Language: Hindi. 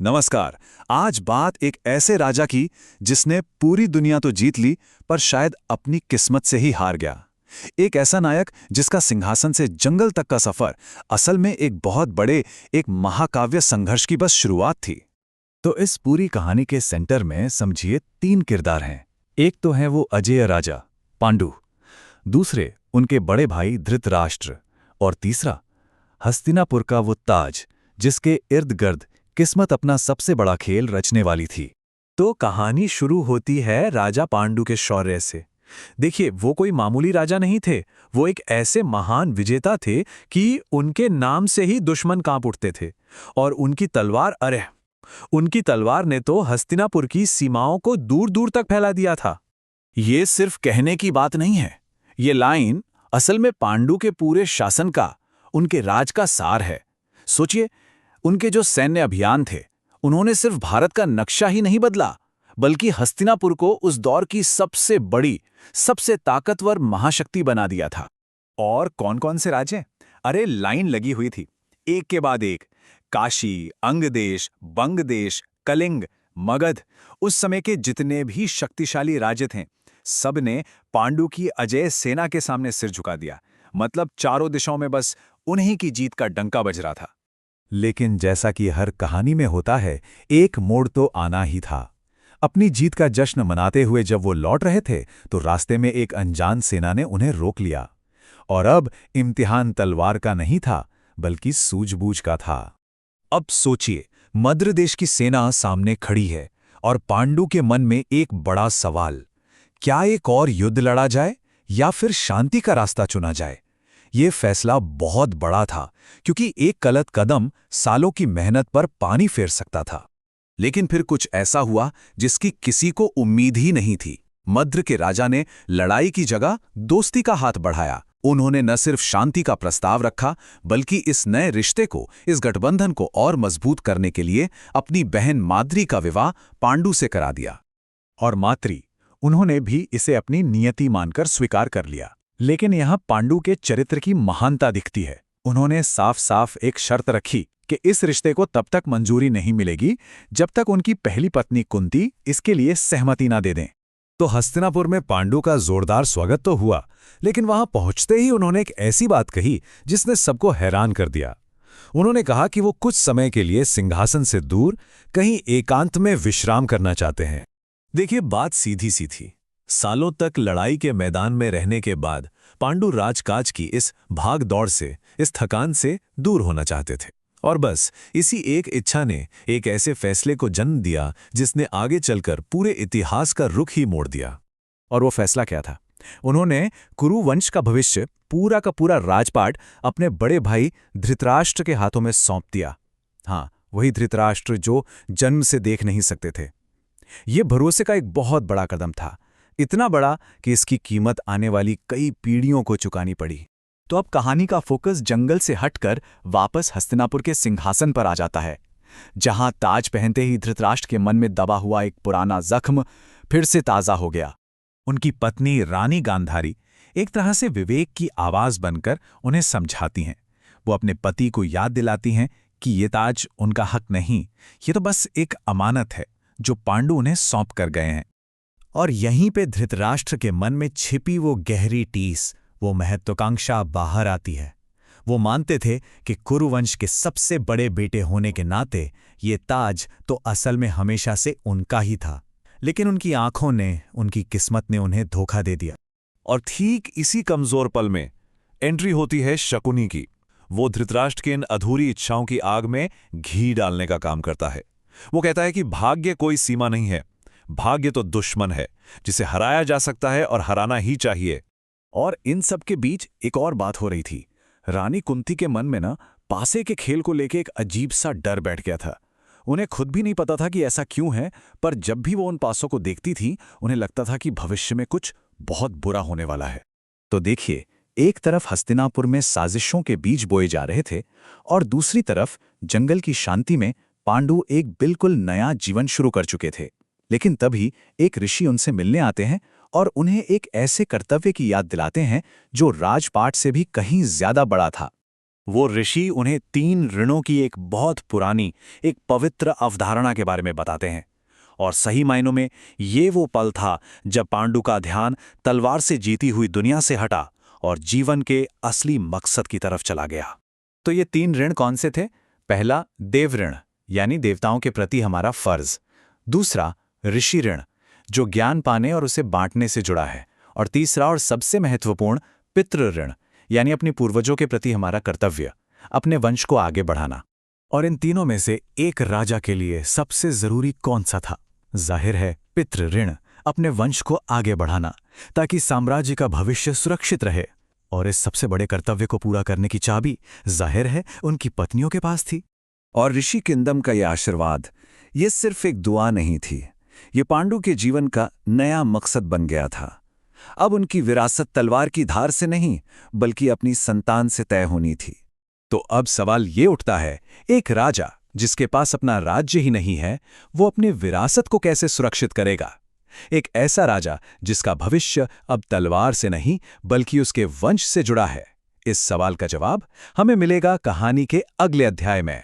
नमस्कार। आज बात एक ऐसे राजा की जिसने पूरी दुनिया तो जीत ली पर शायद अपनी किस्मत से ही हार गया। एक ऐसा नायक जिसका सिंहासन से जंगल तक का सफर असल में एक बहुत बड़े एक महाकाव्य संघर्ष की बस शुरुआत थी। तो इस पूरी कहानी के सेंटर में समझिए तीन किरदार हैं। एक तो है वो अजेय राजा पांडु, दूसरे उनके बड़े भाई धृतराष्ट्र और तीसरा हस्तिनापुर का वो ताज जिसके इर्द गिर्द किस्मत अपना सबसे बड़ा खेल रचने वाली थी। तो कहानी शुरू होती है राजा पांडु के शौर्य से। देखिए, वो कोई मामूली राजा नहीं थे, वो एक ऐसे महान विजेता थे कि उनके नाम से ही दुश्मन कांप उठते थे। और उनकी तलवार ने तो हस्तिनापुर की सीमाओं को दूर दूर तक फैला दिया था। ये सिर्फ कहने की बात नहीं है, ये लाइन असल में पांडु के पूरे शासन का, उनके राज का सार है। सोचिए, उनके जो सैन्य अभियान थे, उन्होंने सिर्फ भारत का नक्शा ही नहीं बदला, बल्कि हस्तिनापुर को उस दौर की सबसे बड़ी, सबसे ताकतवर महाशक्ति बना दिया था। और कौन कौन से राज्य? अरे लाइन लगी हुई थी, एक के बाद एक। काशी, अंगदेश, बंगदेश, कलिंग, मगध, उस समय के जितने भी शक्तिशाली राज्य थे, सब ने पांडु की अजेय सेना के सामने सिर झुका दिया। मतलब चारों दिशाओं में बस उन्हीं की जीत का डंका बज रहा था। लेकिन जैसा कि हर कहानी में होता है, एक मोड़ तो आना ही था। अपनी जीत का जश्न मनाते हुए जब वो लौट रहे थे तो रास्ते में एक अनजान सेना ने उन्हें रोक लिया। और अब इम्तिहान तलवार का नहीं था, बल्कि सूझबूझ का था। अब सोचिए, मद्र देश की सेना सामने खड़ी है और पांडु के मन में एक बड़ा सवाल, क्या एक और युद्ध लड़ा जाए या फिर शांति का रास्ता चुना जाए? ये फैसला बहुत बड़ा था, क्योंकि एक गलत कदम सालों की मेहनत पर पानी फेर सकता था। लेकिन फिर कुछ ऐसा हुआ जिसकी किसी को उम्मीद ही नहीं थी। मद्र के राजा ने लड़ाई की जगह दोस्ती का हाथ बढ़ाया। उन्होंने न सिर्फ शांति का प्रस्ताव रखा, बल्कि इस नए रिश्ते को, इस गठबंधन को और मजबूत करने के लिए अपनी बहन माद्री का विवाह पांडु से करा दिया। और माद्री, उन्होंने भी इसे अपनी नियति मानकर स्वीकार कर लिया। लेकिन यहां पांडु के चरित्र की महानता दिखती है। उन्होंने साफ साफ एक शर्त रखी कि इस रिश्ते को तब तक मंजूरी नहीं मिलेगी जब तक उनकी पहली पत्नी कुंती इसके लिए सहमति ना दे दें। तो हस्तिनापुर में पांडु का जोरदार स्वागत तो हुआ, लेकिन वहां पहुंचते ही उन्होंने एक ऐसी बात कही जिसने सबको हैरान कर दिया। उन्होंने कहा कि वो कुछ समय के लिए सिंहासन से दूर कहीं एकांत में विश्राम करना चाहते हैं। देखिए, बात सीधी सी थी। सालों तक लड़ाई के मैदान में रहने के बाद पांडु राजकाज की इस भाग दौड़ से, इस थकान से दूर होना चाहते थे। और बस इसी एक इच्छा ने एक ऐसे फैसले को जन्म दिया जिसने आगे चलकर पूरे इतिहास का रुख ही मोड़ दिया। और वो फैसला क्या था? उन्होंने कुरु वंश का भविष्य, पूरा का पूरा राजपाट अपने बड़े भाई धृतराष्ट्र के हाथों में सौंप दिया। हाँ, वही धृतराष्ट्र जो जन्म से देख नहीं सकते थे। ये भरोसे का एक बहुत बड़ा कदम था, इतना बड़ा कि इसकी कीमत आने वाली कई पीढ़ियों को चुकानी पड़ी। तो अब कहानी का फोकस जंगल से हटकर वापस हस्तिनापुर के सिंहासन पर आ जाता है, जहां ताज पहनते ही धृतराष्ट्र के मन में दबा हुआ एक पुराना जख्म फिर से ताजा हो गया। उनकी पत्नी रानी गांधारी एक तरह से विवेक की आवाज बनकर उन्हें समझाती हैं। वो अपने पति को याद दिलाती हैं कि ये ताज उनका हक नहीं, ये तो बस एक अमानत है जो पांडु उन्हें सौंप कर गए हैं। और यहीं पे धृतराष्ट्र के मन में छिपी वो गहरी टीस, वो महत्वाकांक्षा बाहर आती है। वो मानते थे कि कुरुवंश के सबसे बड़े बेटे होने के नाते ये ताज तो असल में हमेशा से उनका ही था। लेकिन उनकी आंखों ने, उनकी किस्मत ने उन्हें धोखा दे दिया। और ठीक इसी कमजोर पल में एंट्री होती है शकुनी की। वो धृतराष्ट्र की इन अधूरी इच्छाओं की आग में घी डालने का काम करता है। वो कहता है कि भाग्य कोई सीमा नहीं है, भाग्य तो दुश्मन है जिसे हराया जा सकता है और हराना ही चाहिए। और इन सब के बीच एक और बात हो रही थी। रानी कुंती के मन में ना पासे के खेल को लेके एक अजीब सा डर बैठ गया था। उन्हें खुद भी नहीं पता था कि ऐसा क्यों है, पर जब भी वो उन पासों को देखती थी, उन्हें लगता था कि भविष्य में कुछ बहुत बुरा होने वाला है। तो देखिए, एक तरफ हस्तिनापुर में साजिशों के बीज बोए जा रहे थे और दूसरी तरफ जंगल की शांति में पांडु एक बिल्कुल नया जीवन शुरू कर चुके थे। लेकिन तभी एक ऋषि उनसे मिलने आते हैं और उन्हें एक ऐसे कर्तव्य की याद दिलाते हैं जो राजपाट से भी कहीं ज्यादा बड़ा था। वो ऋषि उन्हें 3 ऋणों की एक बहुत पुरानी, एक पवित्र अवधारणा के बारे में बताते हैं। और सही मायनों में ये वो पल था जब पांडु का ध्यान तलवार से जीती हुई दुनिया से हटा और जीवन के असली मकसद की तरफ चला गया। तो ये 3 ऋण कौन से थे? पहला देव ऋण, यानी देवताओं के प्रति हमारा फर्ज। दूसरा ऋषि ऋण, जो ज्ञान पाने और उसे बांटने से जुड़ा है। और तीसरा और सबसे महत्वपूर्ण पितृ ऋण, यानी अपने पूर्वजों के प्रति हमारा कर्तव्य, अपने वंश को आगे बढ़ाना। और इन तीनों में से एक राजा के लिए सबसे जरूरी कौन सा था? जाहिर है पितृ ऋण, अपने वंश को आगे बढ़ाना ताकि साम्राज्य का भविष्य सुरक्षित रहे। और इस सबसे बड़े कर्तव्य को पूरा करने की चाबी जाहिर है उनकी पत्नियों के पास थी। और ऋषि किंगडम का यह आशीर्वाद, ये सिर्फ एक दुआ नहीं थी, ये पांडु के जीवन का नया मकसद बन गया था। अब उनकी विरासत तलवार की धार से नहीं, बल्कि अपनी संतान से तय होनी थी। तो अब सवाल ये उठता है, एक राजा जिसके पास अपना राज्य ही नहीं है, वो अपनी विरासत को कैसे सुरक्षित करेगा? एक ऐसा राजा जिसका भविष्य अब तलवार से नहीं बल्कि उसके वंश से जुड़ा है। इस सवाल का जवाब हमें मिलेगा कहानी के अगले अध्याय में।